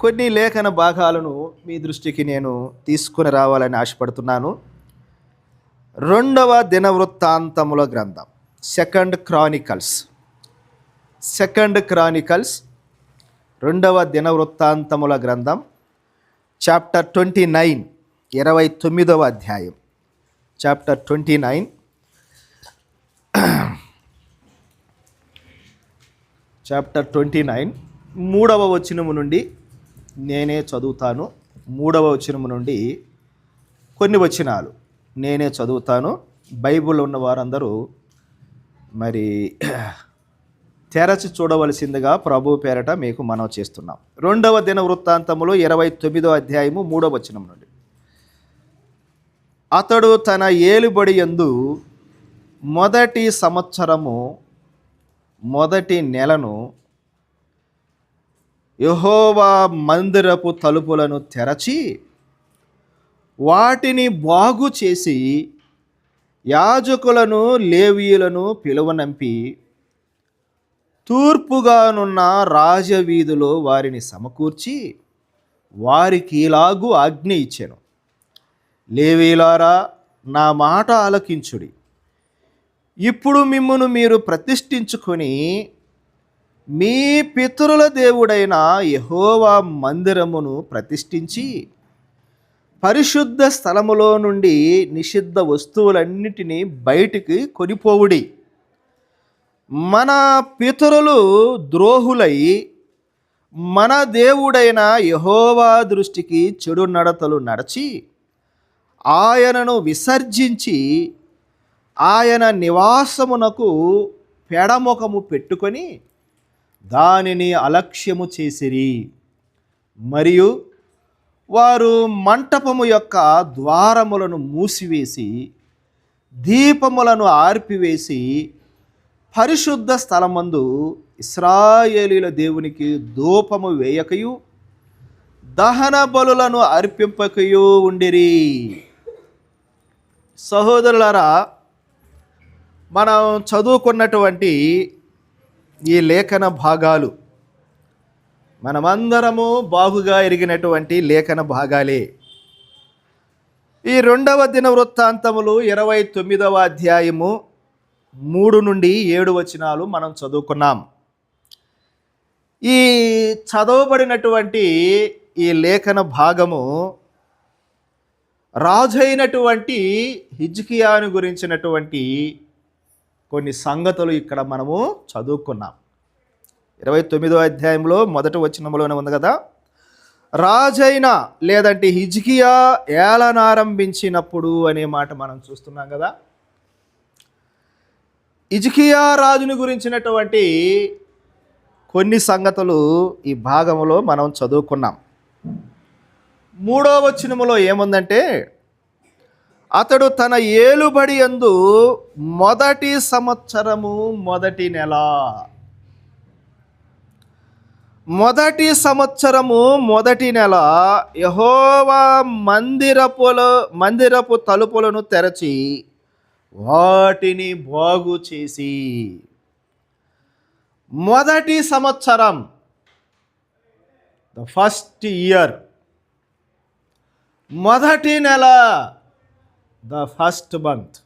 కొన్ని లేఖన భాగాలను మీ దృష్టికి నేను తీసుకుని రావాలని ఆశపడుతున్నాను. రెండవ దినవృత్తాంతముల గ్రంథం, సెకండ్ క్రానికల్స్ రెండవ దినవృత్తాంతముల గ్రంథం, చాప్టర్ 29, 29వ అధ్యాయం. చాప్టర్ 29, చాప్టర్ 29 3వ వచనము నుండి నేనే చదువుతాను. 3వ వచనము నుండి కొన్ని వచనాలు నేనే చదువుతాను. బైబిల్ ఉన్న వారందరూ మరి తెరచి చూడవలసిందిగా ప్రభు పేరట మీకు మనవి చేస్తున్నాం. రెండవ దిన వృత్తాంతములో 29వ అధ్యాయము 3వ వచనం నుండి, అతడు తన ఏలుబడి యందు మొదటి సంవత్సరము మొదటి నెలను యెహోవా మందిరపు తలుపులను తెరచి వాటిని బాగు చేసి యాజకులను లేవీయులను పిలువనంపి తూర్పుగానున్న రాజవీధిలో వారిని సమకూర్చి వారికి ఇలాగు ఆజ్ఞ ఇచ్చెను: లేవీయులారా, నా మాట ఆలకించుడి. ఇప్పుడు మిమ్మును మీరు ప్రతిష్ఠించుకొని మీ పితరుల దేవుడైన యెహోవా మందిరమును ప్రతిష్ఠించి పరిశుద్ధ స్థలములో నుండి నిషిద్ధ వస్తువులన్నిటినీ బయటికి కొనిపోవుడి. మన పితరులు ద్రోహులై మన దేవుడైన యెహోవా దృష్టికి చెడు నడతలు నడచి ఆయనను విసర్జించి ఆయన నివాసమునకు పెడముఖము పెట్టుకొని దానిని అలక్ష్యము చేసిరి. మరియు వారు మంటపము యొక్క ద్వారములను మూసివేసి దీపములను ఆర్పివేసి పరిశుద్ధ స్థలమందు ఇశ్రాయేలీయుల దేవునికి ధూపము వేయకయు దహన బలులను అర్పింపకయు ఉండిరి. సహోదరులారా, మనం చదువుకున్నటువంటి ఈ లేఖన భాగాలు మనమందరము బాగుగా ఎరిగినటువంటి లేఖన భాగాలే. ఈ రెండవ దిన వృత్తాంతములు 29వ అధ్యాయము 3 నుండి 7 వచనాలు మనం చదువుకున్నాం. ఈ చదవబడినటువంటి ఈ లేఖన భాగము రాజైనటువంటి హిజ్కియాను గురించినటువంటి కొన్ని సంగతులు ఇక్కడ మనము చదువుకున్నాం. 29వ అధ్యాయంలో మొదటి వచనంలోనే ఉంది కదా, రాజైన లేదంటే హిజ్కియా ఏలనారంభించినప్పుడు అనే మాట మనం చూస్తున్నాం కదా. హిజ్కియా రాజుని గురించినటువంటి కొన్ని సంగతులు ఈ భాగంలో మనం చదువుకున్నాం. 3వ వచనములో ఏముందంటే, అతడు తన ఏలుబడి యందు మొదటి సంవత్సరము మొదటి నెల, మొదటి సంవత్సరము మొదటి నెల యెహోవా మందిరపు తలుపులను తెరచి వాటిని బాగు చేసి, మొదటి సంవత్సరం, ద ఫస్ట్ ఇయర్, మొదటి నెల, ద ఫస్ట్ మంత్.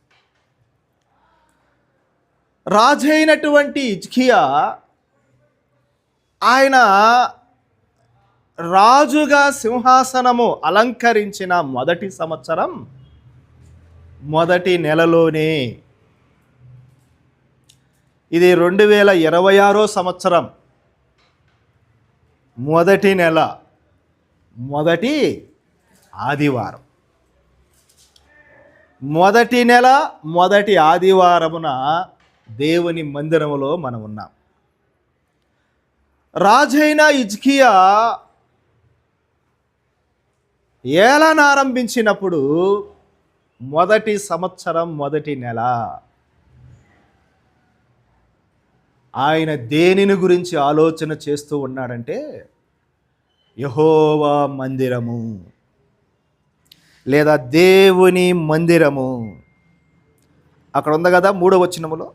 రాజైనటువంటి హిజ్కియా ఆయన రాజుగా సింహాసనము అలంకరించిన మొదటి సంవత్సరం మొదటి నెలలోనే. ఇది 2026 సంవత్సరం మొదటి నెల మొదటి ఆదివారం. మొదటి నెల మొదటి ఆదివారమున దేవుని మందిరములో మనం ఉన్నాం. రాజైన హిజ్కియా ఏలనారంభించినప్పుడు మొదటి సంవత్సరం మొదటి నెల. ఆయన దేనిని గురించి ఆలోచన చేస్తూ ఉన్నాడంటే, యెహోవా మందిరము లేదా దేవుని మందిరము. అక్కడ ఉంది కదా 3వ వచనములో,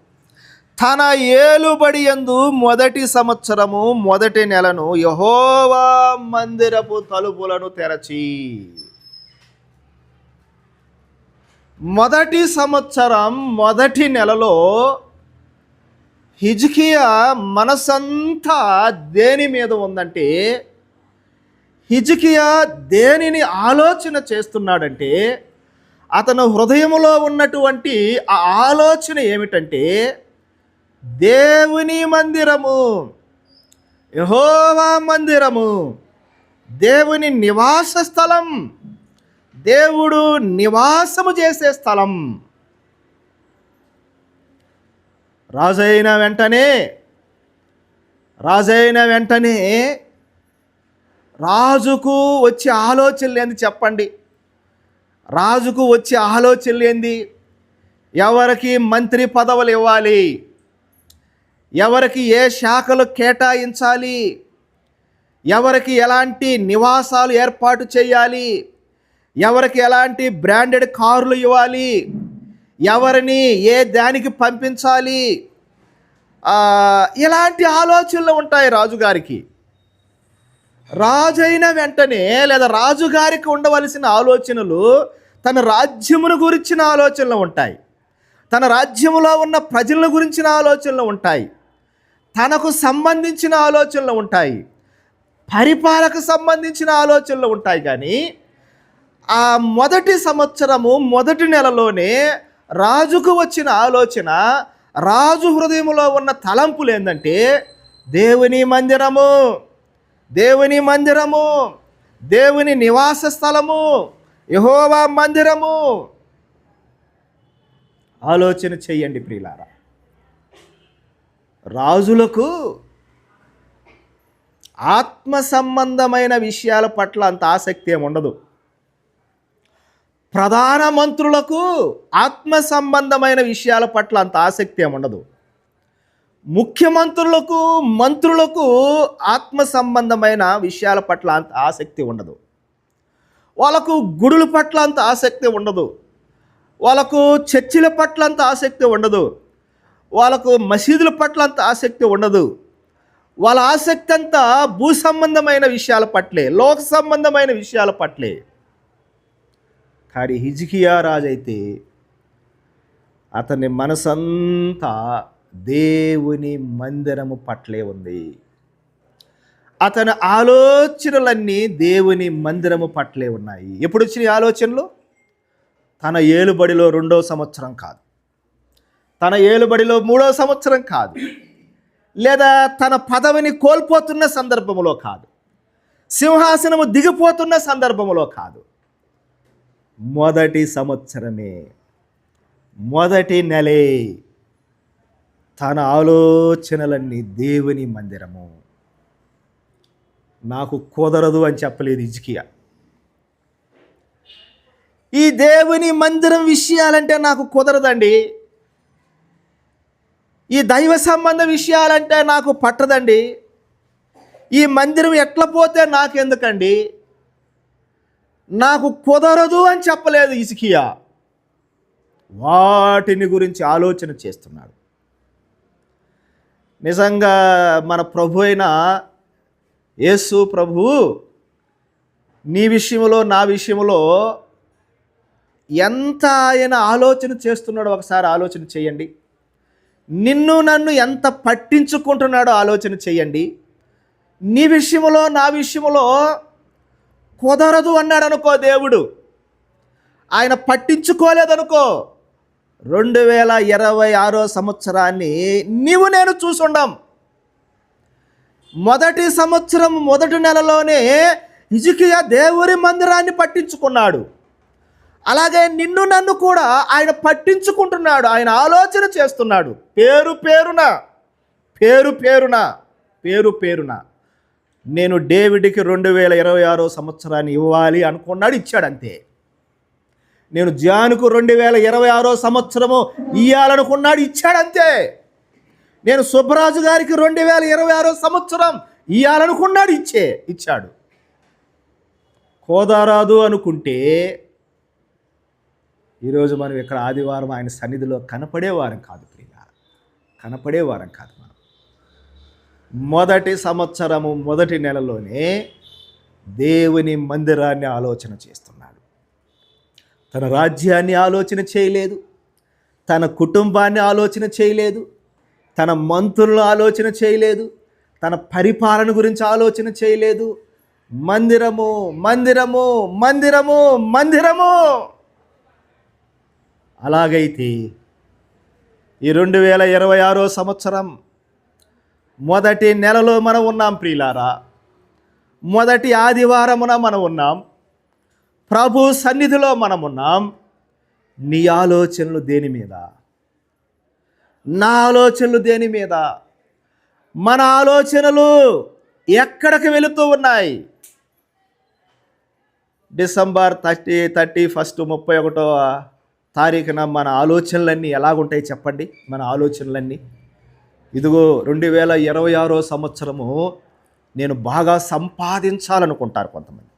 తన ఏలుబడి యందు మొదటి సంవత్సరము మొదటి నెలను యెహోవా మందిరపు తలుపులను తెరచి, మొదటి సంవత్సరం మొదటి నెలలో హిజ్కియా మనసంతా దేని మీద ఉందంటే, హిజ్కియా దేనిని ఆలోచన చేస్తున్నాడంటే, అతను హృదయంలో ఉన్నటువంటి ఆ ఆలోచన ఏమిటంటే, దేవుని మందిరము, యెహోవా మందిరము, దేవుని నివాస స్థలం, దేవుడు నివాసము చేసే స్థలం. రాజైన వెంటనే రాజుకు వచ్చే ఆలోచన లేని చెప్పండి, రాజుకు వచ్చే ఆలోచన లేనిది, ఎవరికి మంత్రి పదవులు ఇవ్వాలి, ఎవరికి ఏ శాఖలు కేటాయించాలి, ఎవరికి ఎలాంటి నివాసాలు ఏర్పాటు చేయాలి, ఎవరికి ఎలాంటి బ్రాండెడ్ కార్లు ఇవ్వాలి, ఎవరిని ఏ దానికి పంపించాలి, ఇలాంటి ఆలోచనలు ఉంటాయి రాజుగారికి. రాజైన వెంటనే లేదా రాజుగారికి ఉండవలసిన ఆలోచనలు తన రాజ్యమును గురించిన ఆలోచనలు ఉంటాయి, తన రాజ్యములో ఉన్న ప్రజల గురించిన ఆలోచనలు ఉంటాయి, తనకు సంబంధించిన ఆలోచనలు ఉంటాయి, పరిపాలనకు సంబంధించిన ఆలోచనలు ఉంటాయి. కానీ ఆ మొదటి సంవత్సరము మొదటి నెలలోనే రాజుకు వచ్చిన ఆలోచన, రాజు హృదయంలో ఉన్న తలంపులు ఏంటంటే, దేవుని మందిరము, దేవుని మందిరము, దేవుని నివాస స్థలము, యెహోవా మందిరము. ఆలోచన చెయ్యండి ప్రియులారా. రాజులకు ఆత్మ సంబంధమైన విషయాల పట్ల అంత ఆసక్తి ఏమి ఉండదు. ప్రధాన మంత్రులకు ఆత్మ సంబంధమైన విషయాల పట్ల అంత ఆసక్తి ఏమి ఉండదు. ముఖ్యమంత్రులకు, మంత్రులకు ఆత్మ సంబంధమైన విషయాల పట్ల అంత ఆసక్తి ఉండదు. వాళ్ళకు గుడుల పట్ల అంత ఆసక్తి ఉండదు, వాళ్ళకు చర్చిల పట్ల అంత ఆసక్తి ఉండదు, వాళ్ళకు మసీదుల పట్ల అంత ఆసక్తి ఉండదు. వాళ్ళ ఆసక్తి అంతా భూ సంబంధమైన విషయాల పట్లే, లోక సంబంధమైన విషయాల పట్లే. కానీ హిజ్కియా రాజు అయితే అతని మనసంతా దేవుని మందిరము పట్లే ఉంది. అతని ఆలోచనలన్నీ దేవుని మందిరము పట్లే ఉన్నాయి. ఎప్పుడు వచ్చిన ఆలోచనలు? తన ఏలుబడిలో 2వ సంవత్సరం కాదు, తన ఏలుబడిలో 3వ సంవత్సరం కాదు, లేదా తన పదవిని కోల్పోతున్న సందర్భంలో కాదు, సింహాసనము దిగిపోతున్న సందర్భంలో కాదు, మొదటి సంవత్సరమే, మొదటి నెలే తన ఆలోచనలన్నీ దేవుని మందిరము. నాకు కుదరదు అని చెప్పలేదు హిజ్కియా. ఈ దేవుని మందిరం విషయాలంటే నాకు కుదరదండి, ఈ దైవ సంబంధ విషయాలంటే నాకు పట్టదండి, ఈ మందిరం ఎట్లా పోతే నాకెందుకండి, నాకు కుదరదు అని చెప్పలేదు హిజ్కియా. వాటిని గురించి ఆలోచన చేస్తున్నాడు. నిజంగా మన ప్రభు అయిన యేసు ప్రభువు నీ విషయంలో, నా విషయంలో ఎంత ఆయన ఆలోచన చేస్తున్నాడో ఒకసారి ఆలోచన చేయండి. నిన్ను నన్ను ఎంత పట్టించుకుంటున్నాడో ఆలోచన చేయండి. నీ విషయంలో, నా విషయంలో కుదరదు అన్నాడు అనుకో దేవుడు, ఆయన పట్టించుకోలేదనుకో, 2026 సంవత్సరాన్ని నీవు నేను చూసుండం. మొదటి సంవత్సరం మొదటి నెలలోనే హిజ్కియా దేవుని మందిరాన్ని పట్టించుకున్నాడు. అలాగే నిన్ను నన్ను కూడా ఆయన పట్టించుకుంటున్నాడు, ఆయన ఆలోచన చేస్తున్నాడు. పేరు పేరున నేను డేవిడ్కి 2026 సంవత్సరాన్ని ఇవ్వాలి అనుకున్నాడు, ఇచ్చాడు అంతే. నేను జానుకు 2026 సంవత్సరము ఇవ్వాలనుకున్నాడు, ఇచ్చాడు అంతే. నేను సుబ్బరాజు గారికి 2026 సంవత్సరం ఇవ్వాలనుకున్నాడు, ఇచ్చాడు. కోదారాదు అనుకుంటే ఈరోజు మనం ఇక్కడ ఆదివారం ఆయన సన్నిధిలో కనపడేవారం కాదు ప్రియులారా. కనపడేవారం కాదు. మనం మొదటి సంవత్సరము మొదటి నెలలోనే దేవుని మందిరాన్ని ఆలోచన చేస్తున్నాడు. తన రాజ్యాన్ని ఆలోచన చేయలేదు, తన కుటుంబాన్ని ఆలోచన చేయలేదు, తన మంత్రులను ఆలోచన చేయలేదు, తన పరిపాలన గురించి ఆలోచన చేయలేదు. మందిరము మందిరము మందిరము మందిరము. అలాగైతే ఈ 2026 సంవత్సరం మొదటి నెలలో మనం ఉన్నాం ప్రియులారా. మొదటి ఆదివారమున మనం ఉన్నాం. ప్రభు సన్నిధిలో మనం ఉన్నాం. నీ ఆలోచనలు దేని మీద? నా ఆలోచనలు దేని మీద? మన ఆలోచనలు ఎక్కడికి వెళుతూ ఉన్నాయి? డిసెంబర్ 31 31వ తారీఖున మన ఆలోచనలన్నీ ఎలాగుంటాయి చెప్పండి? మన ఆలోచనలన్నీ ఇదిగో 2026 సంవత్సరము నేను బాగా సంపాదించాలనుకుంటారు కొంతమంది.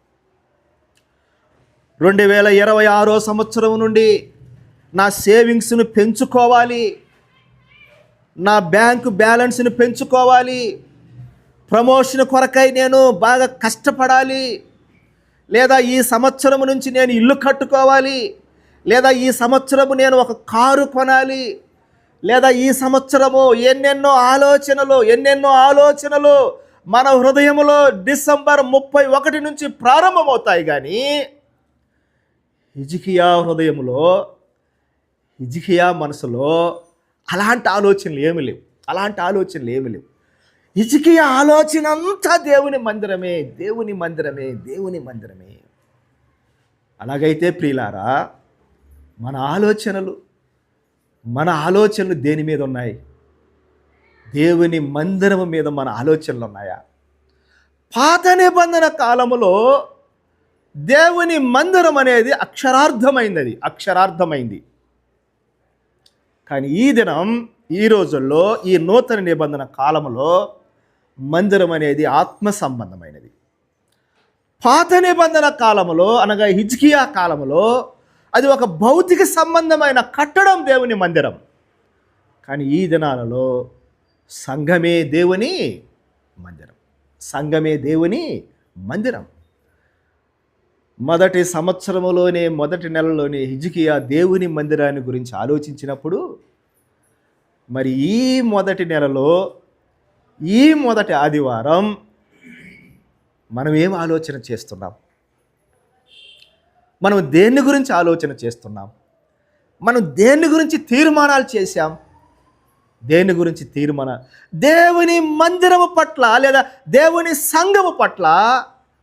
2026 సంవత్సరం నుండి నా సేవింగ్స్ను పెంచుకోవాలి, నా బ్యాంకు బ్యాలెన్స్ని పెంచుకోవాలి, ప్రమోషన్ కొరకై నేను బాగా కష్టపడాలి, లేదా ఈ సంవత్సరం నుంచి నేను ఇల్లు కట్టుకోవాలి, లేదా ఈ సంవత్సరము నేను ఒక కారు కొనాలి, లేదా ఈ సంవత్సరము ఎన్నెన్నో ఆలోచనలు మన హృదయంలో డిసెంబర్ 31 నుంచి ప్రారంభమవుతాయి. కానీ హిజ్కియా హృదయంలో, హిజ్కియా మనసులో అలాంటి ఆలోచనలు ఏమి లేవు. హిజ్కియా ఆలోచన అంతా దేవుని మందిరమే. అలాగైతే ప్రియులారా, మన ఆలోచనలు దేని మీద ఉన్నాయి? దేవుని మందిరము మీద మన ఆలోచనలు ఉన్నాయా? పాత నిబంధన కాలములో దేవుని మందిరం అనేది అక్షరార్థమైంది. కానీ ఈ దినం, ఈ రోజుల్లో, ఈ నూతన నిబంధన కాలంలో మందిరం అనేది ఆత్మ సంబంధమైనది. పాత నిబంధన కాలములో అనగా హిజ్కియా కాలములో అది ఒక భౌతిక సంబంధమైన కట్టడం, దేవుని మందిరం. కానీ ఈ దినాలలో సంఘమే దేవుని మందిరం. మొదటి సంవత్సరములోనే, మొదటి నెలలోనే హిజ్కియా దేవుని మందిరాన్ని గురించి ఆలోచించినప్పుడు, మరి ఈ మొదటి నెలలో, ఈ మొదటి ఆదివారం మనం ఏం ఆలోచన చేస్తున్నాం? మనం దేన్ని గురించి ఆలోచన చేస్తున్నాం? మనం దేన్ని గురించి తీర్మానాలు చేశాం? దేవుని మందిరము పట్ల లేదా దేవుని సంఘము పట్ల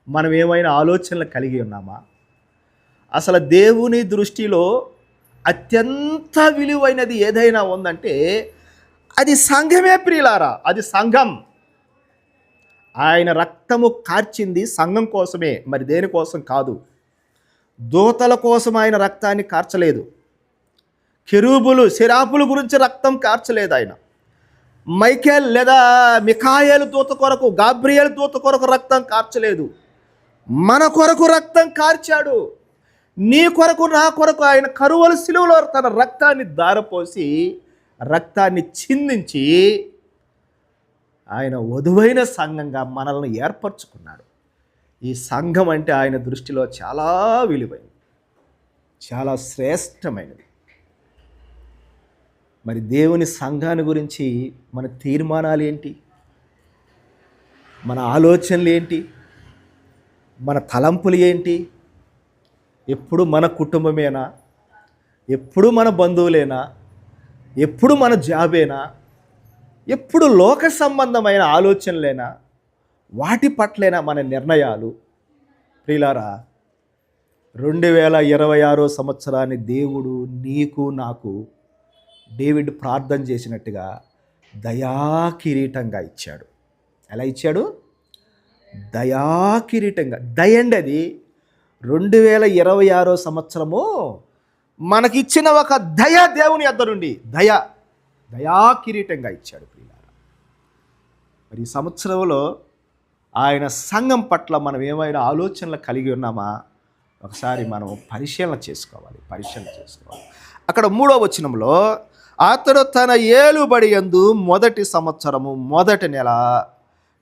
మనం ఏమైనా ఆలోచనలు కలిగి ఉన్నామా? అసలు దేవుని దృష్టిలో అత్యంత విలువైనది ఏదైనా ఉందంటే అది సంఘమే ప్రియులారా. అది సంఘం. ఆయన రక్తము కార్చింది సంఘం కోసమే, మరి దేనికోసం కాదు. దూతల కోసం ఆయన రక్తాన్ని కార్చలేదు. కెరూబులు, సెరాపుల గురించి రక్తం కార్చలేదు ఆయన. మైకేల్ లేదా మిఖాయేలు దూత కొరకు, గాబ్రియేలు దూత కొరకు రక్తం కార్చలేదు. మన కొరకు రక్తం కార్చాడు. నీ కొరకు, నా కొరకు ఆయన కరువల శిలువలో తన రక్తాన్ని ధారపోసి, రక్తాన్ని చిందించి ఆయన వధువైన సంఘంగా మనల్ని ఏర్పరచుకున్నాడు. ఈ సంఘం అంటే ఆయన దృష్టిలో చాలా విలువైనది, చాలా శ్రేష్టమైనది. మరి దేవుని సంఘాన్ని గురించి మన తీర్మానాలు ఏంటి? మన ఆలోచనలు ఏంటి? మన తలంపులు ఏంటి? ఎప్పుడు మన కుటుంబమేనా? ఎప్పుడు మన బంధువులేనా? ఎప్పుడు మన జాబేనా? ఎప్పుడు లోక సంబంధమైన ఆలోచనలేనా? వాటి పట్లైనా మన నిర్ణయాలు? ప్రియులారా, 2026 సంవత్సరాన్ని దేవుడు నీకు, నాకు డేవిడ్ ప్రార్థన చేసినట్టుగా దయాకిరీటంగా ఇచ్చాడు. ఎలా ఇచ్చాడు? దయాకిరీటంగా. దయండి అది. 2026 సంవత్సరము మనకిచ్చిన ఒక దయ, దేవుని యొద్ద నుండి దయాకిరీటంగా ఇచ్చాడు ప్రియులారా. మరి ఈ సంవత్సరంలో ఆయన సంఘం పట్ల మనం ఏమైనా ఆలోచనలు కలిగి ఉన్నామా? ఒకసారి మనం పరిశీలన చేసుకోవాలి. అక్కడ 3వ వచనంలో అతడు తన ఏలుబడి యందు మొదటి సంవత్సరము మొదటి నెల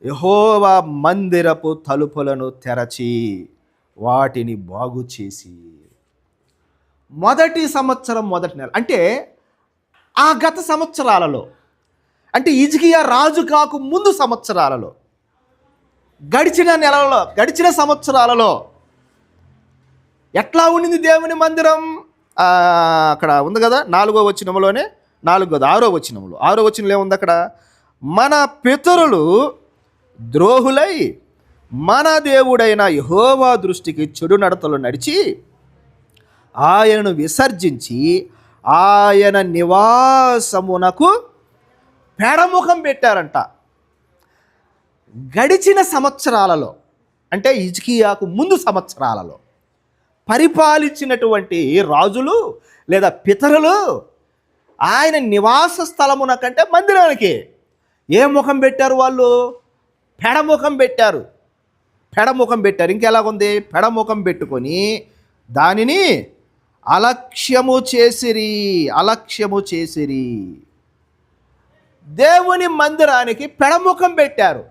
యెహోవా మందిరపు తలుపులను తెరచి వాటిని బాగు చేసి. మొదటి సంవత్సరం మొదటి నెల అంటే ఆ గత సంవత్సరాలలో, అంటే హిజ్కియా రాజు కాకు ముందు సంవత్సరాలలో, గడిచిన నెలలో, గడిచిన సంవత్సరాలలో ఎట్లా ఉండింది దేవుని మందిరం? అక్కడ ఉంది కదా 4వ వచనంలోనే, 6వ వచనంలో ఏముంది అక్కడ? మన పితరులు ద్రోహులై మన దేవుడైన యెహోవా దృష్టికి చెడు నడతలు నడిచి ఆయనను విసర్జించి ఆయన నివాసమునకు పెడముఖం పెట్టారంట. గడిచిన సంవత్సరాలలో, అంటే హిజ్కియాకు ముందు సంవత్సరాలలో పరిపాలించినటువంటి రాజులు లేదా పితరులు ఆయన నివాస స్థలమున కంటే మందిరానికి ఏ ముఖం పెట్టారు? వాళ్ళు పెడముఖం పెట్టారు. ఇంకెలాగుంది? పెడముఖం పెట్టుకొని దానిని అలక్ష్యము చేసిరి. దేవుని మందిరానికి పెడముఖం పెట్టారు,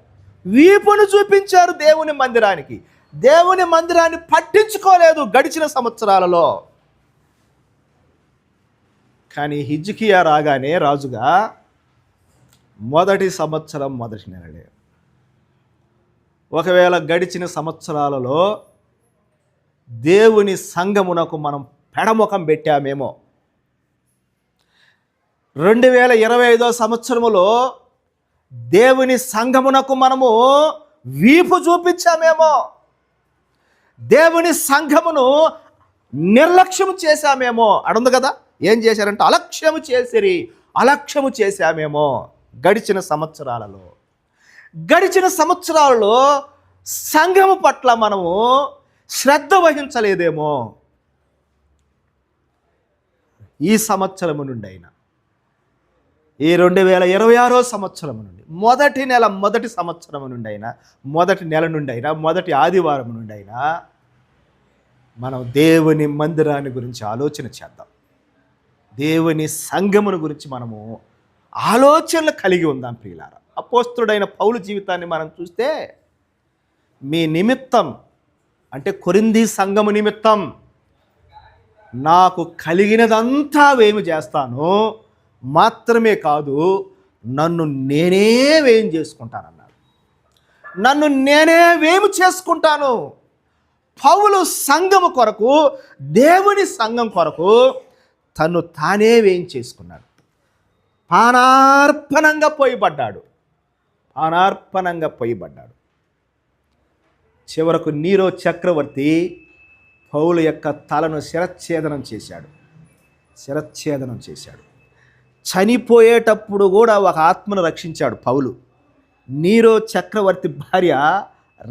వీపును చూపించారు దేవుని మందిరానికి. దేవుని మందిరాన్ని పట్టించుకోలేదు గడిచిన సంవత్సరాలలో. కానీ హిజ్కియా రాగానే రాజుగా మొదటి సంవత్సరం మొదటి నెలలే. ఒకవేళ గడిచిన సంవత్సరాలలో దేవుని సంఘమునకు మనం పెడముఖం పెట్టామేమో, 2025వ సంవత్సరములో దేవుని సంఘమునకు మనము వీపు చూపించామేమో, దేవుని సంఘమును నిర్లక్ష్యం చేశామేమో. అడుంది కదా, ఏం చేశారంటే అలక్ష్యము చేశామేమో. గడిచిన సంవత్సరాలలో సంఘము పట్ల మనము శ్రద్ధ వహించలేదేమో. ఈ సంవత్సరము నుండి అయినా, ఈ 2026వ సంవత్సరం నుండి మొదటి సంవత్సరం నుండి అయినా, మొదటి నెల నుండి అయినా, మొదటి ఆదివారం నుండి అయినా మనం దేవుని మందిరాన్ని గురించి ఆలోచన చేద్దాం. దేవుని సంఘమును గురించి మనము ఆలోచనలు కలిగి ఉందాం ప్రియులారా. అపోస్తలుడైన పౌలు జీవితాన్ని మనం చూస్తే, మీ నిమిత్తం అంటే కొరింథీ సంఘము నిమిత్తం నాకు కలిగినదంతా వేమి చేస్తాను, మాత్రమే కాదు నన్ను నేనే వేం చేసుకుంటానన్నాడు. నన్ను నేనే వేము చేసుకుంటాను. పౌలు సంఘము కొరకు, దేవుని సంఘం కొరకు తను తానే వేం చేసుకున్నాడు. పానార్పణంగా పోయబడ్డాడు. చివరకు నీరో చక్రవర్తి పౌలు యొక్క తలను శిరచ్ఛేదనం చేశాడు. చనిపోయేటప్పుడు కూడా ఒక ఆత్మను రక్షించాడు పౌలు. నీరో చక్రవర్తి భార్య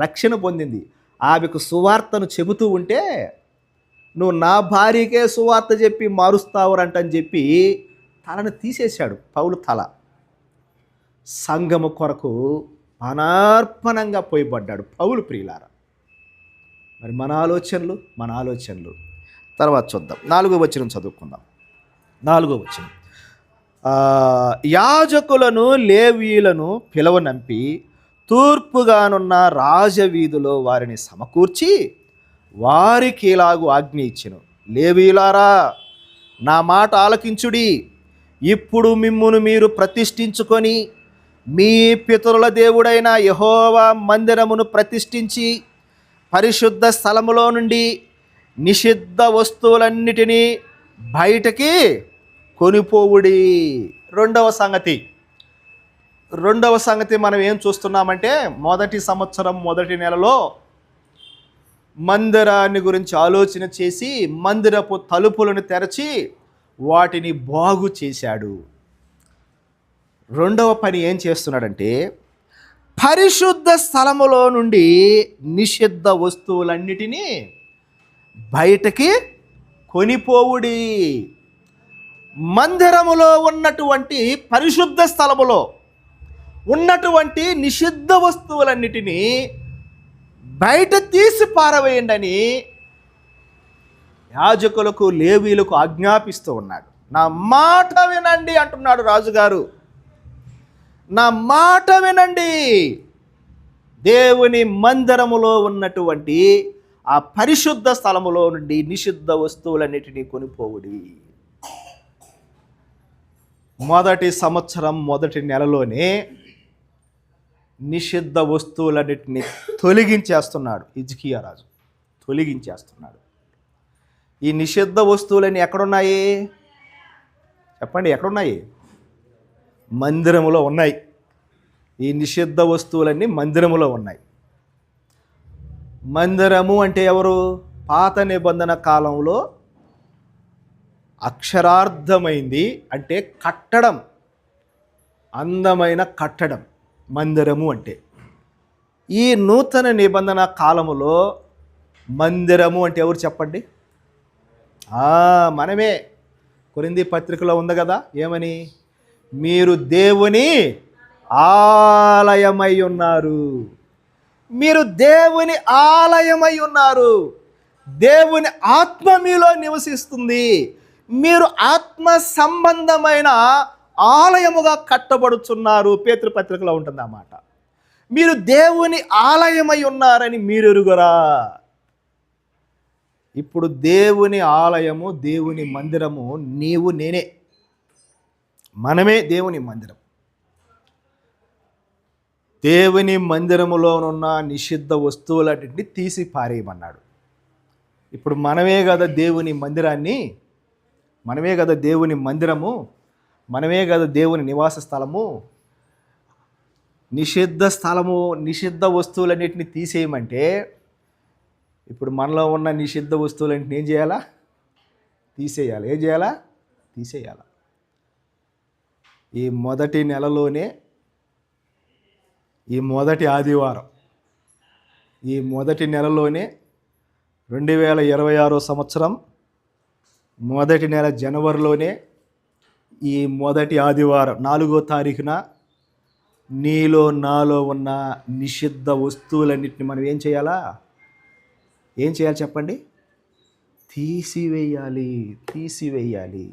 రక్షణ పొందింది. ఆమెకు సువార్తను చెబుతూ ఉంటే, నువ్వు నా భార్యకే సువార్త చెప్పి మారుస్తావురంటని చెప్పి తలను తీసేశాడు పౌలు తల. సంఘము కొరకు అనార్పణంగా పోయబడ్డాడు పౌలు ప్రియులారా. మరి మన ఆలోచనలు తర్వాత చూద్దాం. 4వ వచనం చదువుకుందాం. 4వ వచనం, యాజకులను లేవీయులను పిలవనంపి తూర్పుగానున్న రాజవీధిలో వారిని సమకూర్చి వారికి ఇలాగు ఆజ్ఞ ఇచ్చెను, లేవీయులారా, నా మాట ఆలకించుడి. ఇప్పుడు మిమ్మును మీరు ప్రతిష్ఠించుకొని మీ పితరుల దేవుడైన యెహోవా మందిరమును ప్రతిష్ఠించి పరిశుద్ధ స్థలములో నుండి నిషిద్ధ వస్తువులన్నిటినీ బయటకి కొనిపోవుడి. రెండవ సంగతి మనం ఏం చూస్తున్నామంటే, మొదటి సంవత్సరం మొదటి నెలలో మందిరాన్ని గురించి ఆలోచన చేసి మందిరపు తలుపులను తెరచి వాటిని బాగు చేశాడు. రెండవ పని ఏం చేస్తున్నాడంటే, పరిశుద్ధ స్థలములో నుండి నిషిద్ధ వస్తువులన్నిటినీ బయటకి కొనిపోవుడి. మందిరములో ఉన్నటువంటి పరిశుద్ధ స్థలములో ఉన్నటువంటి నిషిద్ధ వస్తువులన్నిటినీ బయట తీసి పారవేయండి అని యాజకులకు లేవీయులకు ఆజ్ఞాపిస్తూ ఉన్నాడు. నా మాట వినండి అంటున్నాడు రాజుగారు. నా మాట వినండి. దేవుని మందిరములో ఉన్నటువంటి ఆ పరిశుద్ధ స్థలములో నుండి నిషిద్ధ వస్తువులన్నిటినీ కొనిపోవుడి. మొదటి సంవత్సరం మొదటి నెలలోనే నిషిద్ధ వస్తువులన్నిటినీ తొలగించేస్తున్నాడు హిజ్కియా రాజు. తొలగించేస్తున్నాడు. ఈ నిషిద్ధ వస్తువులన్నీ ఎక్కడున్నాయి చెప్పండి? ఎక్కడున్నాయి? మందిరములో ఉన్నాయి. ఈ నిషిద్ధ వస్తువులన్నీ మందిరములో ఉన్నాయి. మందిరము అంటే ఎవరు? పాత నిబంధన కాలంలో అక్షరార్థమైంది అంటే కట్టడం, అందమైన కట్టడం మందిరము అంటే. ఈ నూతన నిబంధన కాలములో మందిరము అంటే ఎవరు చెప్పండి? మనమే. కొరింథీ పత్రికలో ఉంది కదా, ఏమని? మీరు దేవుని ఆలయమై ఉన్నారు. మీరు దేవుని ఆలయమై ఉన్నారు. దేవుని ఆత్మ మీలో నివసిస్తుంది. మీరు ఆత్మ సంబంధమైన ఆలయముగా కట్టబడుచున్నారు. పేతురు పత్రికలో ఉంటుంది ఆ మాట. మీరు దేవుని ఆలయమై ఉన్నారని మీరు ఎరుగరా? ఇప్పుడు దేవుని ఆలయము, దేవుని మందిరము నీవు నేనే. మనమే దేవుని మందిరం. దేవుని మందిరములోనున్న నిషిద్ధ వస్తువులన్నింటినీ తీసి పారేయమన్నాడు. ఇప్పుడు మనమే కదా దేవుని మందిరాన్ని, మనమే కదా దేవుని మందిరము, మనమే కదా దేవుని నివాస స్థలము. నిషిద్ధ స్థలము, నిషిద్ధ వస్తువులన్నింటినీ తీసేయమంటే ఇప్పుడు మనలో ఉన్న నిషిద్ధ వస్తువులన్నింటినీ ఏం చేయాలా? తీసేయాలి. ఏం చేయాలా? తీసేయాలా. ఈ మొదటి నెలలోనే, ఈ మొదటి ఆదివారం, ఈ మొదటి నెలలోనే 2026 సంవత్సరం మొదటి నెల జనవరిలోనే ఈ మొదటి ఆదివారం 4వ తారీఖున నీలో నాలో ఉన్న నిషిద్ధ వస్తువులన్నింటినీ మనం ఏం చేయాలా? ఏం చేయాలి చెప్పండి? తీసివేయాలి. తీసివేయాలి.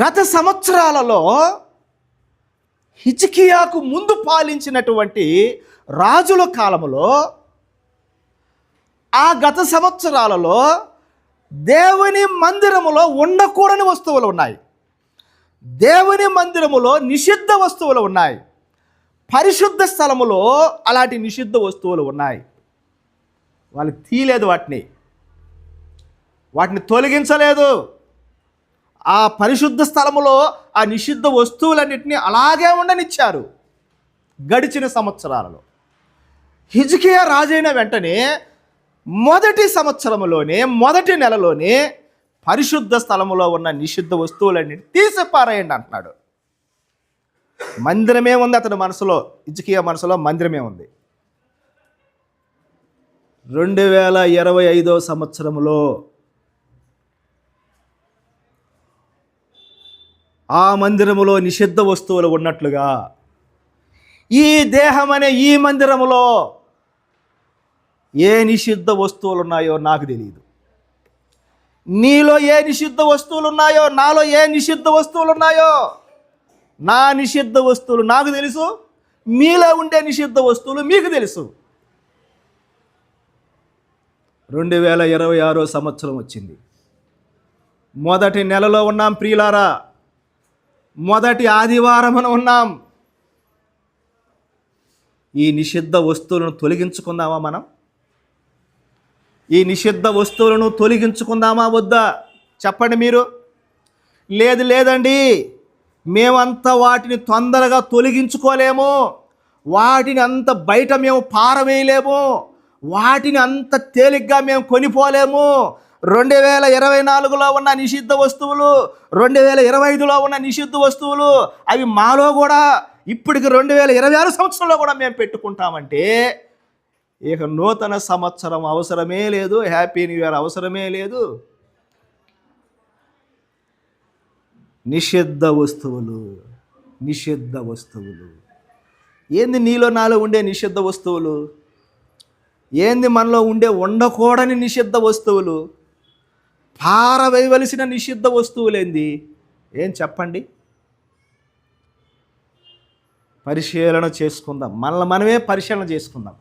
గత సంవత్సరాలలో హిజ్కియాకు ముందు పాలించినటువంటి రాజుల కాలములో, ఆ గత సంవత్సరాలలో దేవుని మందిరములో ఉండకూడని వస్తువులు ఉన్నాయి. దేవుని మందిరములో నిషిద్ధ వస్తువులు ఉన్నాయి. పరిశుద్ధ స్థలములో అలాంటి నిషిద్ధ వస్తువులు ఉన్నాయి. వాళ్ళు తీయలేదు, వాటిని తొలగించలేదు. ఆ పరిశుద్ధ స్థలములో ఆ నిషిద్ధ వస్తువులన్నింటినీ అలాగే ఉండనిచ్చారు గడిచిన సంవత్సరాలలో. హిజ్కియా రాజైన వెంటనే మొదటి సంవత్సరములోనే, మొదటి నెలలోనే పరిశుద్ధ స్థలములో ఉన్న నిషిద్ధ వస్తువులన్నీ తీసి పారేయండి అంటున్నాడు. మందిరమే ఉంది అతని మనసులో, హిజ్కియా మనసులో మందిరమే ఉంది. 2025 సంవత్సరములో ఆ మందిరములో నిషిద్ధ వస్తువులు ఉన్నట్లుగా ఈ దేహం అనే ఈ మందిరములో ఏ నిషిద్ధ వస్తువులు ఉన్నాయో నాకు తెలియదు. నీలో ఏ నిషిద్ధ వస్తువులు ఉన్నాయో, నాలో ఏ నిషిద్ధ వస్తువులు ఉన్నాయో, నా నిషిద్ధ వస్తువులు నాకు తెలుసు, మీలో ఉండే నిషిద్ధ వస్తువులు మీకు తెలుసు. 2026 సంవత్సరం వచ్చింది. మొదటి నెలలో ఉన్నాం ప్రియులారా. మొదటి ఆదివారమున ఉన్నాం. ఈ నిషిద్ధ వస్తువులను తొలగించుకుందామా మనం? ఈ నిషిద్ధ వస్తువులను తొలగించుకుందామా వద్దా? చెప్పండి మీరు. లేదండి, మేమంతా వాటిని తొందరగా తొలగించుకోలేము, వాటిని అంత బయట మేము పారవేయలేము, వాటిని అంత తేలిగ్గా మేము కొనిపోలేము. 2024లో ఉన్న నిషిద్ధ వస్తువులు, 2025లో ఉన్న నిషిద్ధ వస్తువులు, అవి మాలో కూడా ఇప్పటికి 2026 సంవత్సరంలో కూడా మేము పెట్టుకుంటామంటే ఇక నూతన సంవత్సరం అవసరమే లేదు, హ్యాపీ న్యూ ఇయర్ అవసరమే లేదు. నిషిద్ధ వస్తువులు, నిషిద్ధ వస్తువులు. ఏంది నీలో నాలో ఉండే నిషిద్ధ వస్తువులు? ఏంది మనలో ఉండకూడని నిషిద్ధ వస్తువులు? పారవేయవలసిన నిషిద్ధ వస్తువులేంది? ఏం చెప్పండి? పరిశీలన చేసుకుందాం, మనల్ని మనమే పరిశీలన చేసుకుందాం.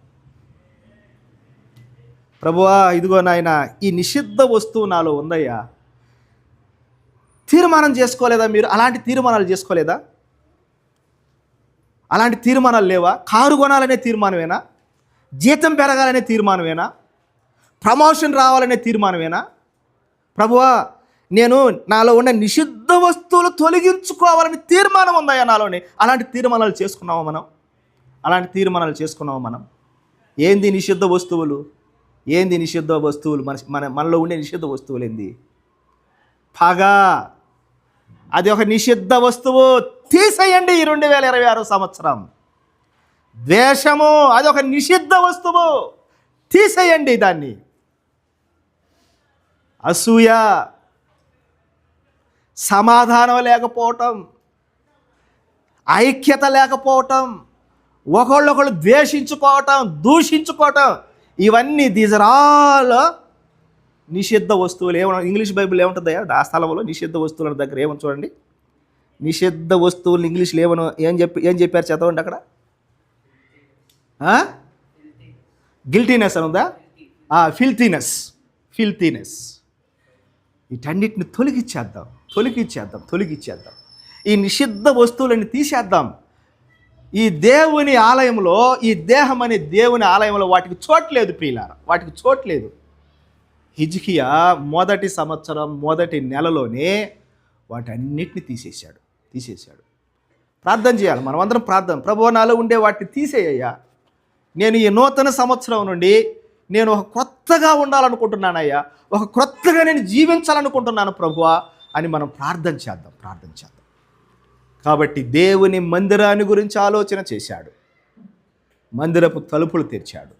ప్రభువా, ఇదిగో నాయన, ఈ నిషిద్ధ వస్తువు నాలో ఉందయ్యా. తీర్మానం చేసుకోలేదా మీరు? అలాంటి తీర్మానాలు చేసుకోలేదా? అలాంటి తీర్మానాలు లేవా? కారు కొనాలనే తీర్మానమేనా? జీతం పెరగాలనే తీర్మానమేనా? ప్రమోషన్ రావాలనే తీర్మానమేనా? ప్రభువా, నేను నాలో ఉన్న నిషిద్ధ వస్తువులు తొలగించుకోవాలని తీర్మానం ఉందయ్యా నాలోని. అలాంటి తీర్మానాలు చేసుకున్నామా మనం? అలాంటి తీర్మానాలు చేసుకున్నామా మనం? ఏంది నిషిద్ధ వస్తువులు? ఏంది నిషిద్ధ వస్తువులు? మనలో ఉండే నిషిద్ధ వస్తువులు ఏంది? పగ, అది ఒక నిషిద్ధ వస్తువు, తీసేయండి ఈ 2026 సంవత్సరం. ద్వేషము, అది ఒక నిషిద్ధ వస్తువు, తీసేయండి దాన్ని. అసూయ, సమాధానం లేకపోవటం, ఐక్యత లేకపోవటం, ఒకళ్ళొకళ్ళు ద్వేషించుకోవటం, దూషించుకోవటం, ఇవన్నీ దీస్ ఆర్ ఆల్ నిషిద్ధ వస్తువులు. ఏమన్నా ఇంగ్లీష్ బైబిల్ ఏముంటుంది ఆ స్థలంలో? నిషిద్ధ వస్తువుల దగ్గర ఏమని చూడండి. నిషిద్ధ వస్తువులు ఇంగ్లీష్లో ఏం చెప్పారు చదవండి అక్కడ. గిల్టీనెస్ అని ఉందా? ఫిల్తీనెస్. వీటన్నిటిని తొలగించేద్దాం. ఈ నిషిద్ధ వస్తువులని తీసేద్దాం. ఈ దేవుని ఆలయంలో, ఈ దేహం అనే దేవుని ఆలయంలో వాటికి చోట్లేదు ప్రియులారా, వాటికి చోట్లేదు. హిజ్కియా మొదటి సంవత్సరం మొదటి నెలలోనే వాటన్నిటిని తీసేశాడు. ప్రార్థన చేయాలి మనం అందరం. ప్రభువా, నాలో ఉండే వాటిని తీసేయ్యా. నేను ఈ నూతన సంవత్సరం నుండి నేను ఒక క్రొత్తగా ఉండాలనుకుంటున్నానయ్యా, ఒక క్రొత్తగా నేను జీవించాలనుకుంటున్నాను ప్రభువా అని మనం ప్రార్థన చేద్దాం. కాబట్టి దేవుని మందిరాన్ని గురించి ఆలోచన చేశాడు, మందిరపు తలుపులు తెరిచాడు.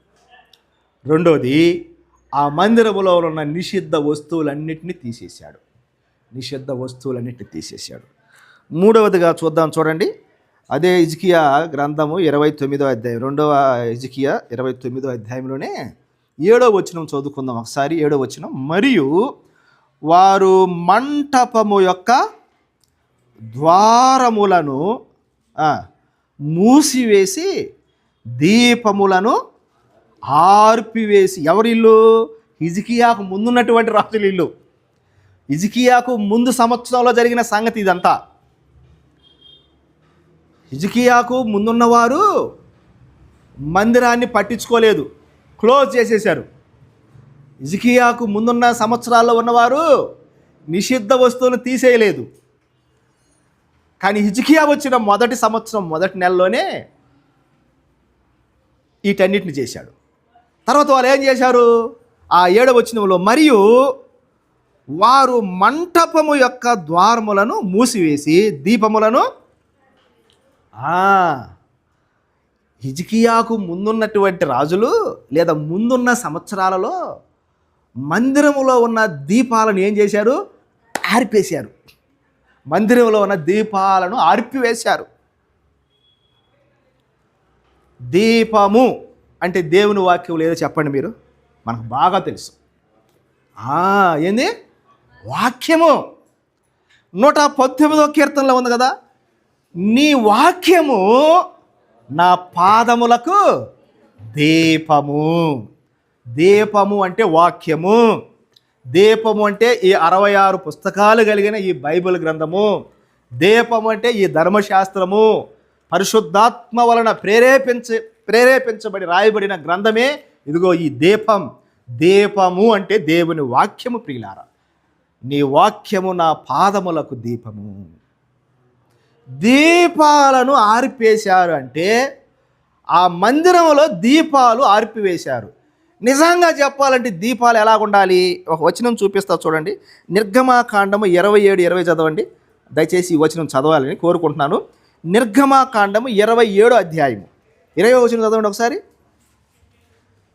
రెండోది, ఆ మందిరములో ఉన్న నిషిద్ధ వస్తువులన్నిటిని తీసేశాడు. మూడవదిగా చూడండి. అదే హిజ్కియా గ్రంథము 29వ అధ్యాయం, రెండవ హిజ్కియా 29వ అధ్యాయంలోనే 7వ వచనం చదువుకుందాం ఒకసారి. 7వ వచనం, మరియు వారు మంటపము యొక్క ద్వారములను మూసివేసి దీపములను ఆర్పివేసి. ఎవరిల్లు? హిజ్కియాకు ముందున్నటువంటి రాజుల ఇల్లు. హిజ్కియాకు ముందు సంవత్సరంలో జరిగిన సంగతి ఇదంతా. హిజ్కియాకు ముందున్నవారు మందిరాన్ని పట్టించుకోలేదు, క్లోజ్ చేసేశారు. హిజ్కియాకు ముందున్న సంవత్సరాల్లో ఉన్నవారు నిషిద్ధ వస్తువులను తీసేయలేదు. కానీ హిజ్కియా వచ్చిన మొదటి సంవత్సరం మొదటి నెలలోనే వీటన్నిటిని చేశాడు. తర్వాత వాళ్ళు ఏం చేశారు? ఆ 7వ వచనంలో, మరియు వారు మంటపము యొక్క ద్వారములను మూసివేసి దీపములను. హిజ్కియాకు ముందున్నటువంటి రాజులు లేదా ముందున్న సంవత్సరాలలో మందిరములో ఉన్న దీపాలను ఏం చేశారు? ఆర్పేశారు. మందిరంలో ఉన్న దీపాలను ఆర్పివేశారు. దీపము అంటే దేవుని వాక్యం లేదో చెప్పండి మీరు, మనకు బాగా తెలుసు. ఏంది? వాక్యము. 119వ కీర్తనలో ఉంది కదా, నీ వాక్యము నా పాదములకు దీపము. దీపము అంటే వాక్యము. దీపము అంటే ఈ 66 పుస్తకాలు కలిగిన ఈ బైబిల్ గ్రంథము. దీపము అంటే ఈ ధర్మశాస్త్రము. పరిశుద్ధాత్మ వలన ప్రేరేపించబడి రాయబడిన గ్రంథమే ఇదిగో ఈ దీపం. దీపము అంటే దేవుని వాక్యము. ప్రియులారా, నీ వాక్యము నా పాదములకు దీపము. దీపాలను ఆర్పేశారు అంటే ఆ మందిరంలో దీపాలు ఆర్పివేశారు. నిజంగా చెప్పాలంటే దీపాలు ఎలాగుండాలి? ఒక వచనం చూపిస్తా చూడండి. నిర్గమాకాండము 27:20 చదవండి. దయచేసి ఈ వచనం చదవాలని కోరుకుంటున్నాను. నిర్గమాకాండము 27వ అధ్యాయము 20వ వచనం చదవండి ఒకసారి.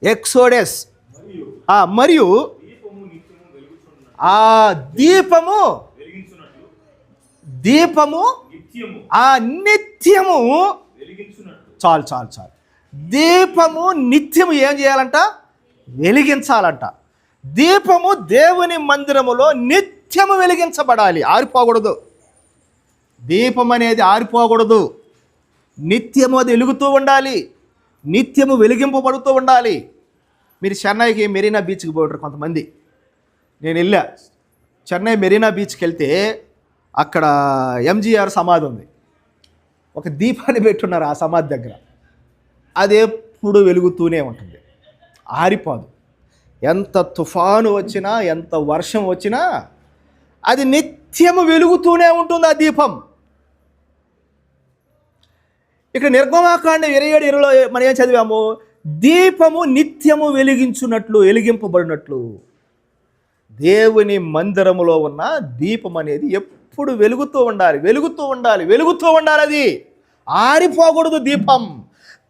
ఎక్సోడస్. మరియు ఆ దీపము నిత్యము. చాలు. దీపము నిత్యము ఏం చేయాలంట? వెలిగించాలంట. దీపము దేవుని మందిరములో నిత్యము వెలిగించబడాలి, ఆరిపోకూడదు. దీపం అనేది ఆరిపోకూడదు, నిత్యము అది వెలుగుతూ ఉండాలి, నిత్యము వెలిగింపబడుతూ ఉండాలి. మీరు చెన్నైకి మెరీనా బీచ్కి పోతారు కొంతమంది. నేను వెళ్ళా, చెన్నై మెరీనా బీచ్కి వెళ్తే అక్కడ ఎంజీఆర్ సమాధి ఉంది. ఒక దీపాన్ని పెట్టున్నారు ఆ సమాధి దగ్గర. అది ఎప్పుడు వెలుగుతూనే ఉంటుంది, ఆరిపోదు. ఎంత తుఫాను వచ్చినా, ఎంత వర్షం వచ్చినా అది నిత్యము వెలుగుతూనే ఉంటుంది ఆ దీపం. ఇక్కడ నిర్గమాకాండ 27:20లో మనం ఏం చదివాము? దీపము నిత్యము వెలిగింపబడినట్లు దేవుని మందిరములో ఉన్న దీపం అనేది ఎప్పుడు వెలుగుతూ ఉండాలి. అది ఆరిపోకూడదు దీపం.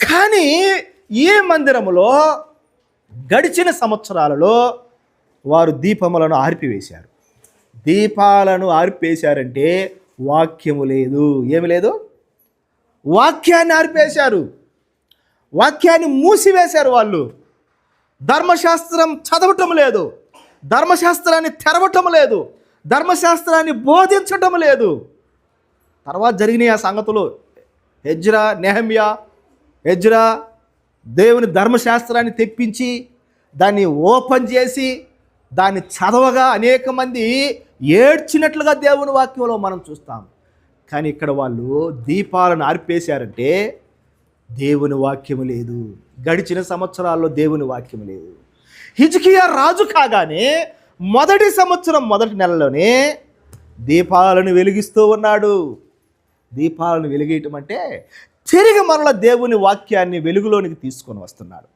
కానీ ఈ మందిరములో గడిచిన సంవత్సరాలలో వారు దీపములను ఆర్పివేశారు. దీపాలను ఆర్పేశారంటే వాక్యము లేదు. ఏమి లేదు? వాక్యాన్ని ఆర్పేశారు, వాక్యాన్ని మూసివేశారు. వాళ్ళు ధర్మశాస్త్రం చదవటం లేదు, ధర్మశాస్త్రాన్ని తెరవటం లేదు, ధర్మశాస్త్రాన్ని బోధించటం లేదు. తర్వాత జరిగినాయి ఆ సంగతులు. ఎజ్రా దేవుని ధర్మశాస్త్రాన్ని తెప్పించి దాన్ని ఓపెన్ చేసి దాన్ని చదవగా అనేక మంది ఏడ్చినట్లుగా దేవుని వాక్యంలో మనం చూస్తాం. కానీ ఇక్కడ వాళ్ళు దీపాలను ఆర్పేశారంటే దేవుని వాక్యము లేదు. గడిచిన సంవత్సరాల్లో దేవుని వాక్యము లేదు. హిజ్కియా రాజు కాగానే మొదటి సంవత్సరం మొదటి నెలలోనే దీపాలను వెలిగిస్తూ ఉన్నాడు. దీపాలను వెలిగేయటం అంటే తిరిగి మరల దేవుని వాక్యాన్ని వెలుగులోనికి తీసుకొని వస్తున్నాడు.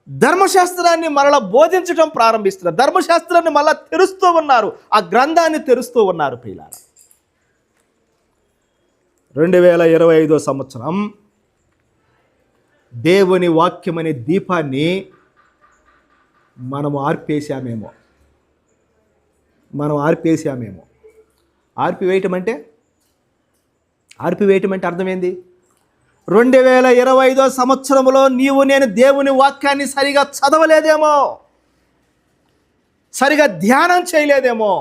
ధర్మశాస్త్రాన్ని మరలా బోధించడం ప్రారంభిస్తున్నారు. ధర్మశాస్త్రాన్ని మరలా తెరుస్తూ ఉన్నారు, ఆ గ్రంథాన్ని తెరుస్తూ ఉన్నారు. ప్రియులారా, 2025 సంవత్సరం దేవుని వాక్యం అనే దీపాన్ని మనం ఆర్పేశామేమో. ఆర్పివేయటం అంటే అర్థమైంది. 2025 సంవత్సరంలో నేను దేవుని వాక్యాన్ని సరిగా చదవలేదేమో, సరిగా ధ్యానం చేయలేదేమో,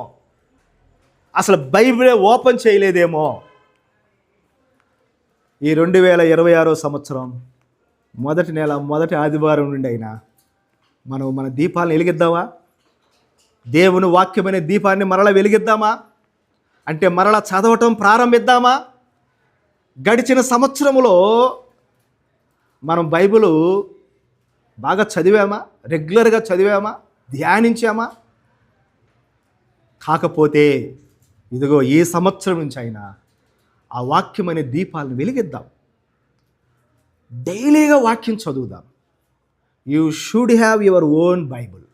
అసలు బైబిలే ఓపెన్ చేయలేదేమో. ఈ 2026 సంవత్సరం మొదటి నెల మొదటి ఆదివారం నుండి అయినా మన దీపాలను వెలిగిద్దామా? దేవుని వాక్యమైన దీపాన్ని మరలా వెలిగిద్దామా? అంటే మరలా చదవటం ప్రారంభిద్దామా? గడిచిన సంవత్సరములో మనం బైబిలు బాగా చదివామా? రెగ్యులర్గా చదివామా? ధ్యానించామా? కాకపోతే ఇదిగో ఈ సంవత్సరం నుంచి అయినా ఆ వాక్యం అనే దీపాలను వెలిగిద్దాం. డైలీగా వాక్యం చదువుదాం. You should have your own Bible.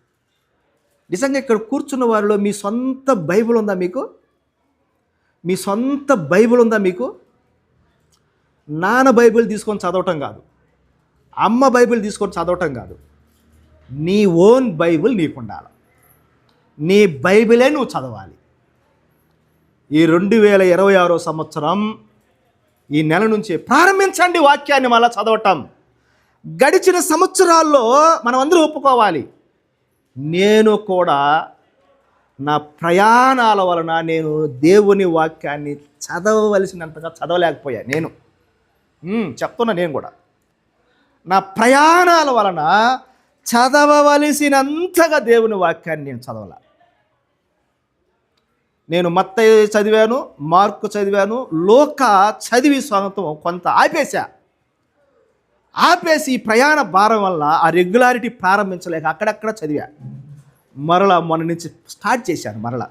నిజంగా ఇక్కడ కూర్చున్న వారిలో మీ సొంత బైబిల్ ఉందా మీకు? మీ సొంత బైబిల్ ఉందా మీకు? నాన్న బైబిల్ తీసుకొని చదవటం కాదు, అమ్మ బైబిల్ తీసుకొని చదవటం కాదు, నీ ఓన్ బైబిల్ నీకు ఉండాలి. నీ బైబిలే నువ్వు చదవాలి. ఈ 2026 సంవత్సరం ఈ నెల నుంచి ప్రారంభించండి వాక్యాన్ని మళ్ళా చదవటం. గడిచిన సంవత్సరాల్లో మనం అందరూ ఒప్పుకోవాలి, నేను కూడా నా ప్రయాణాల వలన నేను దేవుని వాక్యాన్ని చదవవలసినంతగా చదవలేకపోయా. చెప్తున్నా, నేను కూడా నా ప్రయాణాల వలన చదవవలసినంతగా దేవుని వాక్యాన్ని నేను చదవలే. నేను మత్తయి చదివాను, మార్కు చదివాను, లూకా చదివి స్వాగతం కొంత ఆపేసి ఈ ప్రయాణ భారం వల్ల ఆ రెగ్యులారిటీ ప్రారంభించలేక అక్కడక్కడ చదివా. మరలా మొన్న నుంచి స్టార్ట్ చేశాను. మరలా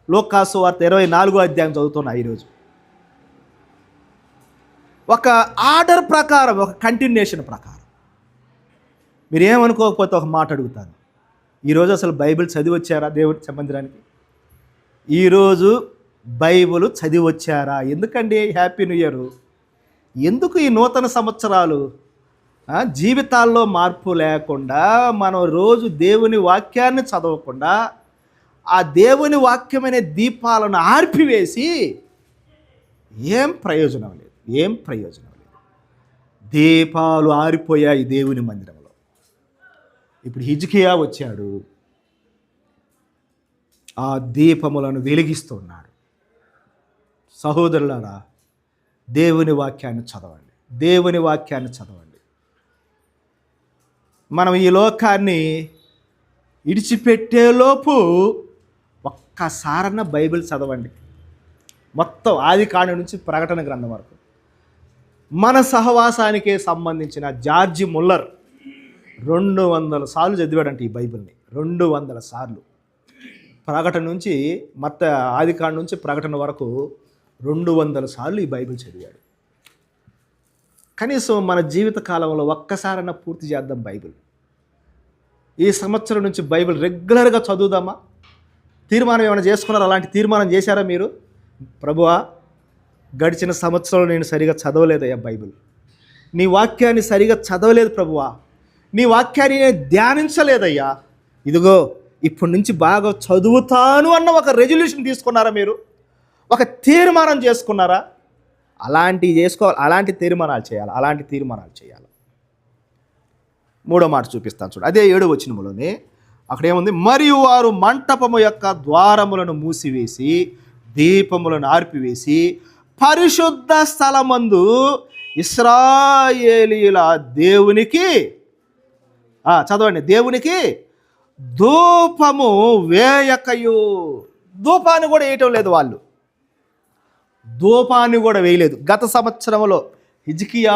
లూకా సువార్త 24వ అధ్యాయం చదువుతున్నా ఈరోజు. ఒక ఆర్డర్ ప్రకారం, ఒక కంటిన్యూషన్ ప్రకారం. మీరు ఏమనుకోకపోతే ఒక మాట అడుగుతాను, ఈరోజు అసలు బైబిల్ చదివి వచ్చారా దేవుడి మందిరానికి? ఈరోజు బైబిల్ చదివి వచ్చారా? ఎందుకండి హ్యాపీ న్యూ ఇయర్? ఎందుకు ఈ నూతన సంవత్సరాలు? జీవితాల్లో మార్పు లేకుండా మనం రోజు దేవుని వాక్యాన్ని చదవకుండా ఆ దేవుని వాక్యమనే దీపాలను ఆర్పివేసి ఏం ప్రయోజనం లేదు. దీపాలు ఆరిపోయాయి దేవుని మందిరంలో. ఇప్పుడు హిజ్కియా వచ్చాడు, ఆ దీపములను వెలిగిస్తున్నాడు. సహోదరులారా, దేవుని వాక్యాన్ని చదవండి, దేవుని వాక్యాన్ని చదవండి. మనం ఈ లోకాన్ని ఇడిచిపెట్టేలోపు ఒక్కసారన్న బైబిల్ చదవండి. మొత్తం ఆదికాండం నుంచి ప్రకటన గ్రంథం వరకు. మన సహవాసానికే సంబంధించిన జార్జి ముల్లర్ 200 సార్లు చదివాడంట ఈ బైబిల్ని. 200 సార్లు. ప్రకటన నుంచి ఆదికాండం నుంచి ప్రకటన వరకు 200 సార్లు ఈ బైబిల్ చదివాడు. కనీసం మన జీవిత కాలంలో ఒక్కసారన్నా పూర్తి చేద్దాం బైబిల్. ఈ సంవత్సరం నుంచి బైబిల్ రెగ్యులర్గా చదువుదామా? తీర్మానం ఏమైనా చేసుకున్నారా? అలాంటి తీర్మానం చేశారా మీరు? ప్రభువా, గడిచిన సంవత్సరంలో నేను సరిగా చదవలేదయ్యా బైబిల్, నీ వాక్యాన్ని సరిగా చదవలేదు ప్రభువా, నీ వాక్యాన్ని నేను ధ్యానించలేదయ్యా, ఇదిగో ఇప్పటి నుంచి బాగా చదువుతాను అన్న ఒక రెజల్యూషన్ తీసుకున్నారా మీరు? ఒక తీర్మానం చేసుకున్నారా? అలాంటి తీర్మానాలు చేయాలి. మూడో మాట చూపిస్తాను చూడు. అదే 7వ వచనములోనే అక్కడ ఏముంది? మరియు వారు మంటపము యొక్క ద్వారములను మూసివేసి దీపములను ఆర్పివేసి పరిశుద్ధ స్థలమందు ఇశ్రాయేలీయుల దేవునికి చదవండి, దేవునికి ధూపము వేయకయు. ధూపాన్ని కూడా వేయటం లేదు వాళ్ళు. ధూపాన్ని కూడా వేయలేదు. గత సంవత్సరంలో హిజ్కియా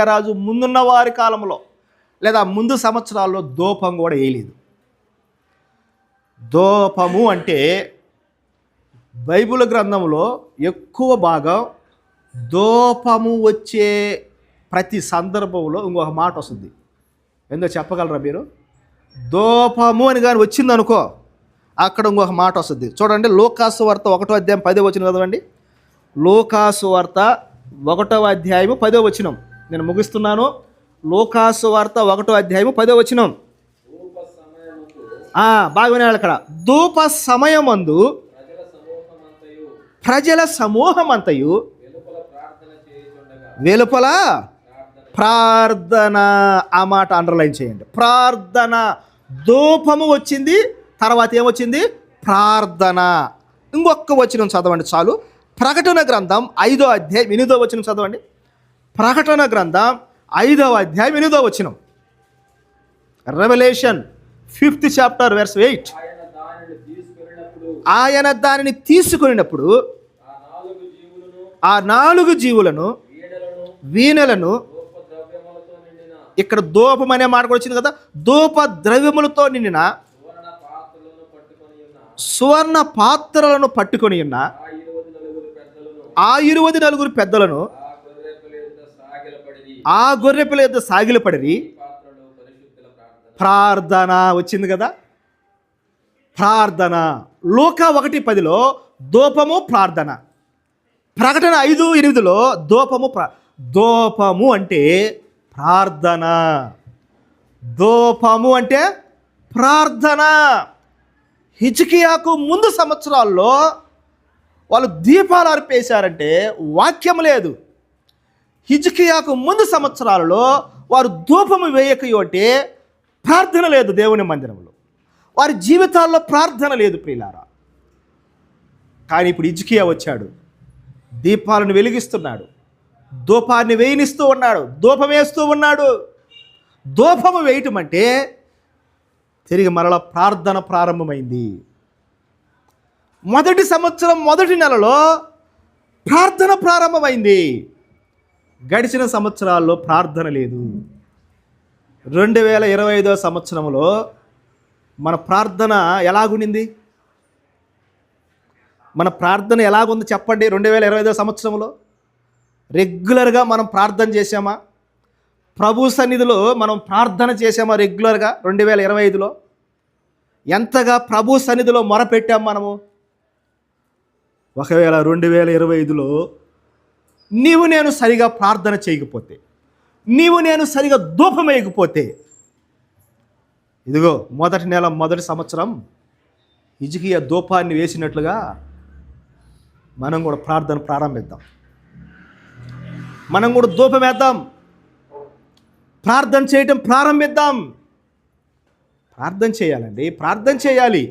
రాజు ముందున్న వారి కాలంలో లేదా ముందు సంవత్సరాల్లో ధూపం కూడా వేయలేదు. ధూపము అంటే బైబిల్ గ్రంథంలో ఎక్కువ భాగం ధూపము వచ్చే ప్రతి సందర్భంలో ఇంకొక మాట వస్తుంది. ఏందో చెప్పగలరా మీరు? ధూపము అని కానీ వచ్చిందనుకో, అక్కడ ఇంకొక మాట వస్తుంది. చూడండి, లూకాసు వార్త 1వ అధ్యాయం 10వ వచనం చదవండి. లూకాసు వార్త 1వ అధ్యాయము 10వ వచనం. నేను ముగిస్తున్నాను. లూకాసు వార్త 1వ అధ్యాయము 10వ వచనం. బాగా అక్కడ ధూప సమయమందు ప్రజల సమూహమంతయు వెలుపల ప్రార్థన. ఆ మాట అండర్లైన్ చేయండి. ప్రార్థన. ధూపము వచ్చింది, తర్వాత ఏమొచ్చింది? ప్రార్థన. ఇంకొక వచనం చదవండి చాలు. ప్రకటన గ్రంథం 5వ అధ్యాయం 8వ వచనం చదవండి. ప్రకటన గ్రంథం 5వ అధ్యాయం 8వ వచనం. Revolution 5th chapter verse 8. ఆయన దానిని తీసుకున్నప్పుడు ఆ 4 జీవులను వీణలను, ఇక్కడ ధూపం అనే మాట కూడా వచ్చింది కదా, ధూప ద్రవ్యములతో నిండిన సువర్ణ పాత్రలను పట్టుకొని ఉన్న ఆ 24 పెద్దలను ఆ గొర్రెపిల్ల యొద్ద సాగిలపడి ప్రార్థన. వచ్చింది కదా ప్రార్థన. లూకా 1:10లో ధూపము ప్రార్థన. ప్రకటన 5:8లో ధూపము అంటే ప్రార్థన. ధూపము అంటే ప్రార్థన. హిజ్కియాకు ముందు సంవత్సరాల్లో వాళ్ళు దీపాలు అర్పేశారంటే వాక్యం లేదు. హిజ్కియాకు ముందు సంవత్సరాలలో వారు ధూపము వేయకయు అంటే ప్రార్థన లేదు. దేవుని మందిరంలో వారి జీవితాల్లో ప్రార్థన లేదు ప్రియులారా. కానీ ఇప్పుడు హిజ్కియా వచ్చాడు, దీపాలను వెలిగిస్తున్నాడు, ధూపాన్ని వేయనిస్తూ ఉన్నాడు, ధూపం వేస్తూ ఉన్నాడు. ధూపము వేయటం అంటే తిరిగి మరల ప్రార్థన ప్రారంభమైంది. మొదటి సంవత్సరం మొదటి నెలలో ప్రార్థన ప్రారంభమైంది. గడిచిన సంవత్సరాల్లో ప్రార్థన లేదు. 2025వ సంవత్సరంలో మన ప్రార్థన ఎలాగుండింది? మన ప్రార్థన ఎలాగుంది చెప్పండి. 2025వ సంవత్సరంలో రెగ్యులర్గా మనం ప్రార్థన చేసామా? ప్రభు సన్నిధిలో మనం ప్రార్థన చేసామా రెగ్యులర్గా? 2025లో ఎంతగా ప్రభు సన్నిధిలో మొరపెట్టాం మనము? ఒకవేళ 2025లో నీవు నేను సరిగా ప్రార్థన చేయకపోతే, నీవు నేను సరిగా ధూపం వేయకపోతే, ఇదిగో మొదటి నెల మొదటి సంవత్సరం హిజ్కియా ధూపాన్ని వేసినట్లుగా మనం కూడా ప్రార్థన ప్రారంభిద్దాం. మనం కూడా ధూపం వేద్దాం, ప్రార్థన చేయటం ప్రారంభిద్దాం. ప్రార్థన చేయాలండి, ప్రార్థన చేయాలి.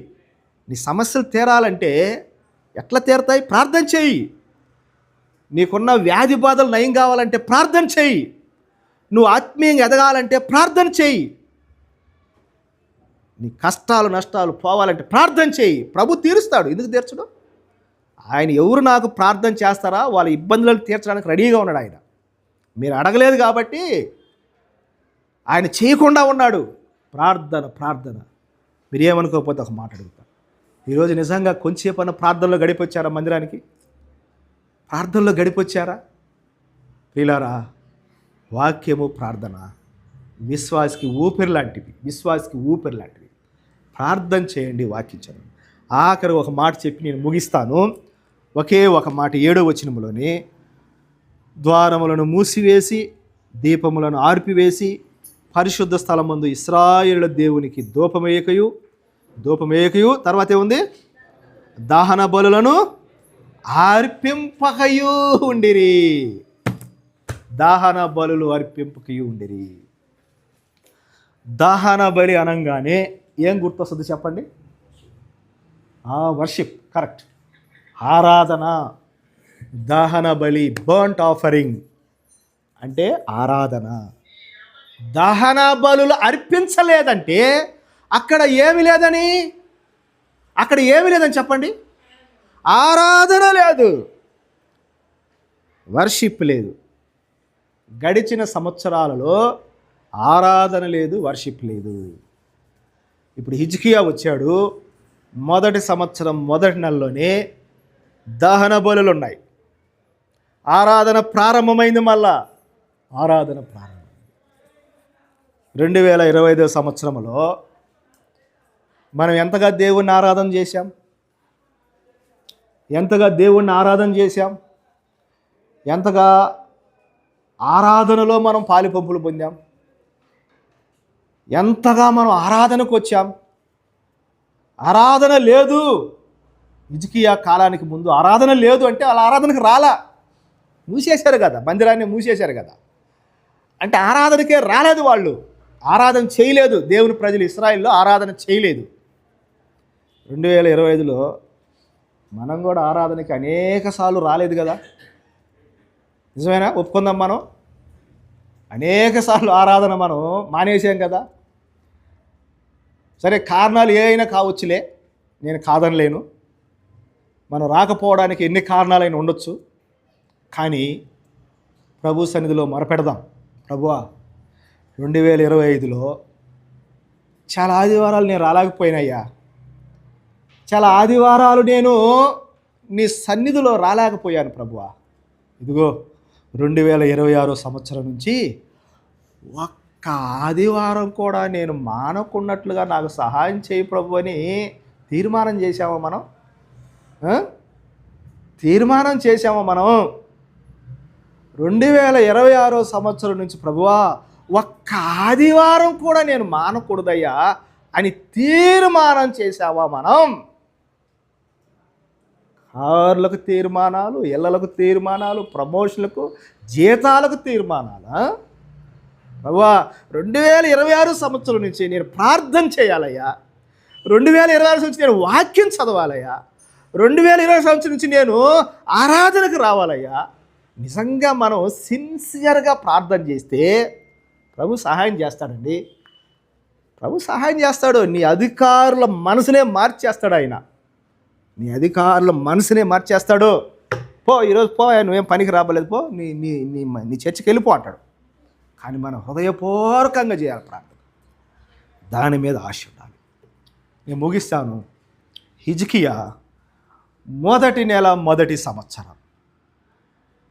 నీ సమస్యలు తీరాలంటే ఎట్లా తీరతాయి? ప్రార్థన చేయి. నీకున్న వ్యాధి బాధలు నయం కావాలంటే ప్రార్థన చేయి. నువ్వు ఆత్మీయంగా ఎదగాలంటే ప్రార్థన చేయి. నీ కష్టాలు నష్టాలు పోవాలంటే ప్రార్థన చేయి. ప్రభు తీరుస్తాడు. ఎందుకు తీర్చడు? ఆయన ఎవరు నాకు ప్రార్థన చేస్తారా వాళ్ళ ఇబ్బందులను తీర్చడానికి రెడీగా ఉన్నాడు ఆయన. మీరు అడగలేదు కాబట్టి ఆయన చేయకుండా ఉన్నాడు. ప్రార్థన ప్రార్థన. మీరు ఏమనుకోకపోతే ఒక మాట అడుగుతా. ఈరోజు నిజంగా కొంచెంసేపన్న ప్రార్థనలో గడిపొచ్చారా? మందిరానికి ప్రార్థనలో గడిపొచ్చారా? ప్రియులారా, వాక్యము ప్రార్థన విశ్వాసికి ఊపిరి లాంటివి. విశ్వాసికి ఊపిరి లాంటివి. ప్రార్థన చేయండి, వాక్యించండి. ఆఖరి ఒక మాట చెప్పి నేను ముగిస్తాను. ఒకే ఒక మాట 7వ వచనములోని, ద్వారములను మూసివేసి దీపములను ఆర్పివేసి పరిశుద్ధ స్థలమందు ఇశ్రాయేలుల దేవునికి ధూపమేయకయు తర్వాత ఏముంది? దహన బలులను అర్పింపకయు ఉండిరి. దహన బలులు అర్పింపకయు ఉండిరి. దహన బలి అనగానే ఏం గుర్తొస్తుంది చెప్పండి? వర్షిప్. కరెక్ట్. ఆరాధన. దహన బలి, బర్ంట్ ఆఫరింగ్ అంటే ఆరాధన. దహన బలులు అర్పించలేదంటే అక్కడ ఏమి లేదని చెప్పండి. ఆరాధన లేదు, వర్షిప్ లేదు. గడిచిన సంవత్సరాలలో ఆరాధన లేదు, వర్షిప్ లేదు. ఇప్పుడు హిజ్కియా వచ్చాడు. మొదటి సంవత్సరం మొదటి నెలలోనే దహన బలులు ఉన్నాయి. ఆరాధన ప్రారంభమైంది. మళ్ళా ఆరాధన ప్రారంభమైంది. 2025 సంవత్సరంలో మనం ఎంతగా దేవుణ్ణి ఆరాధన చేశాం? ఎంతగా ఆరాధనలో మనం పాలిపంపులు పొందాం? ఎంతగా మనం ఆరాధనకు వచ్చాం? ఆరాధన లేదు. హిజ్కియా కాలానికి ముందు ఆరాధన లేదు అంటే వాళ్ళ ఆరాధనకు రాలా. మూసేశారు కదా, మందిరాన్ని మూసేశారు కదా. అంటే ఆరాధనకే రాలేదు వాళ్ళు. ఆరాధన చేయలేదు. దేవుని ప్రజలు ఇశ్రాయేల్లో ఆరాధన చేయలేదు. 2025లో మనం కూడా ఆరాధనకి అనేక సార్లు రాలేదు కదా. నిజమేనా? ఒప్పుకుందాం. మనం అనేక సార్లు ఆరాధన మనం మానేసాం కదా. సరే, కారణాలు ఏ అయినా కావచ్చులే, నేను కాదనలేను. మనం రాకపోవడానికి ఎన్ని కారణాలైనా ఉండొచ్చు. కానీ ప్రభు సన్నిధిలో మొరపెడదాం. ప్రభువా, 2025లో చాలా ఆదివారాలు నేను రాలేకపోయినయ్యా. చాలా ఆదివారాలు నేను నీ సన్నిధిలో రాలేకపోయాను ప్రభువా. ఇదిగో 2026 సంవత్సరం నుంచి ఒక్క ఆదివారం కూడా నేను మానకున్నట్లుగా నాకు సహాయం చేయి ప్రభు అని తీర్మానం చేశామా మనం? తీర్మానం చేశామా మనం? 2026 సంవత్సరం నుంచి ప్రభువా ఒక్క ఆదివారం కూడా నేను మానకూడదయ్యా అని తీర్మానం చేశావా మనం? కార్లకు తీర్మానాలు, ఇళ్ళలకు తీర్మానాలు, ప్రమోషన్లకు, జీతాలకు తీర్మానాలు. ప్రభువా 2026 సంవత్సరం నుంచి నేను ప్రార్థన చేయాలయ్యా. 2026 నుంచి నేను వాక్యం చదవాలయ్యా. 2026 సంవత్సరం నుంచి నేను ఆరాధనకు రావాలయ్యా. నిజంగా మనం సిన్సియర్గా ప్రార్థన చేస్తే ప్రభు సహాయం చేస్తాడండి. ప్రభు సహాయం చేస్తాడు. నీ అధికారుల మనసునే మార్చేస్తాడు ఆయన. నీ అధికారుల మనసునే మార్చేస్తాడు. పో, ఈరోజు పో, నువ్వేం పనికి రాబలేదు, పో, నీ నీ నీ నీ చర్చికి వెళ్ళిపో అంటాడు. కానీ మనం హృదయపూర్వకంగా చేయాలి ప్రార్థన. దాని మీద ఆశ ఉండాలి. నేను ముగిస్తాను. హిజ్కియా మొదటి నెల మొదటి సంవత్సరం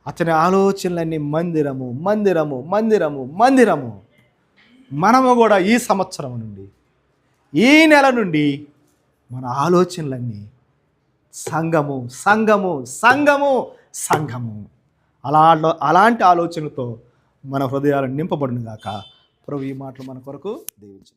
అతని ఆలోచనలన్నీ మందిరము మందిరము మందిరము మందిరము. మనము కూడా ఈ సంవత్సరం నుండి, ఈ నెల నుండి మన ఆలోచనలన్నీ సంఘము సంఘము సంఘము సంఘము. అలాంటి ఆలోచనలతో మన హృదయాలు నింపబడును గాక. ప్రభు ఈ మాటలు మన కొరకు దీవించు.